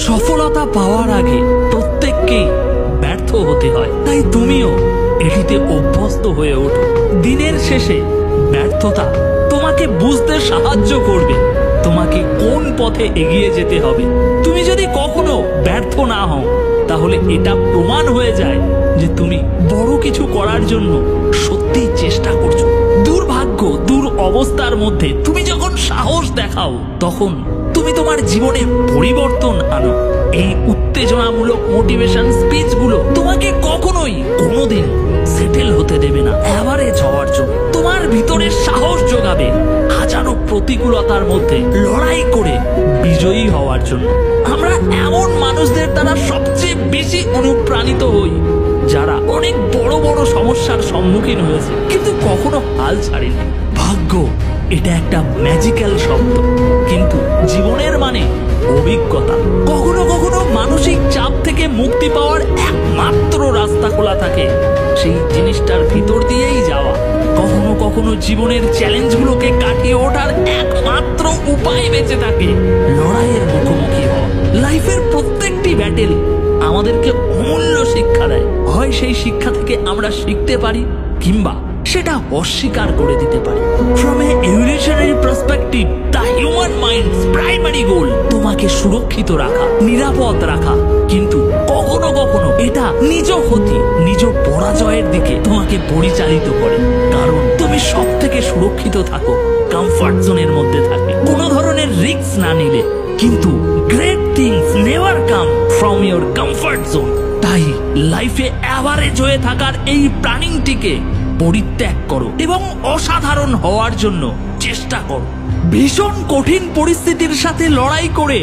সফলতা পাওয়ার আগে প্রত্যেককেই ব্যর্থ হতে হয়, তাই তুমিও এটিতে অভ্যস্ত হয়ে ওঠো। দিনের শেষে ব্যর্থতা তোমাকে বুঝতে সাহায্য করবে তোমাকে কোন পথে এগিয়ে যেতে হবে। তুমি যদি কখনো ব্যর্থ না হও, তাহলে এটা প্রমাণ হয়ে যায় যে তুমি বড় কিছু করার জন্য সত্যি চেষ্টা করছো। দুর্ভাগ্য, অবস্থার মধ্যে তুমি যখন সাহস দেখাও, তখন তুমি তোমার জীবনে পরিবর্তন আনো। এই উত্তেজনামূলক মোটিভেশন স্পিচগুলো তোমাকে কখনোই কোনোদিন সেটেল হতে দেবে না এভারেজ হওয়ার জন্য। তোমার ভিতরে সাহস যোগাবে হাজারো প্রতিকূলতার মধ্যে লড়াই করে বিজয়ী হওয়ার জন্য। আমরা এমন মানুষদের দ্বারা সবচেয়ে বেশি অনুপ্রাণিত হই যারা অনেক বড় বড় সমস্যার সম্মুখীন হয়েছে কিন্তু কখনো হাল ছাড়েনি। ভাগ্য এটা একটা ম্যাজিক্যাল শব্দ, কিন্তু জীবনের মানে অভিজ্ঞতা। কখনো কখনো মানসিক চাপ থেকে মুক্তি পাওয়ার একমাত্র রাস্তা খোলা থাকে সেই জিনিসটার ভিতর দিয়েই যাওয়া। কখনো কখনো জীবনের চ্যালেঞ্জগুলোকে কাটিয়ে ওঠার একমাত্র উপায় বেঁচে থাকে লড়াইয়ের মুখোমুখি হওয়া। লাইফের প্রত্যেকটি ব্যাটেল আমাদেরকে অমূল্য শিক্ষা দেয়। হয় সেই শিক্ষা থেকে আমরা শিখতে পারি, কিংবা সেটা অস্বীকার করে দিতে পারি। From a evolutionary perspective, the human mind's primary goal তোমাকে সুরক্ষিত রাখা, নিরাপদ রাখা। কিন্তু কখনো কখনো এটা নিজ ক্ষতি, নিজ পরাজয়ের দিকে তোমাকে পরিচালিত করে, কারণ তুমি সব থেকে সুরক্ষিত থাকো কমফর্ট জোনের মধ্যে থাকে, কোনো ধরনের রিস্ক না নিলে। কিন্তু great things never come from your comfort zone. তাই লাইফে এভারেজ হয়ে থাকার এই প্ল্যানিংটিকে পরিত্যাগ করো এবং অসাধারণ হওয়ার জন্য চেষ্টা করো। ভীষণ কঠিন পরিস্থিতির সাথে লড়াই করে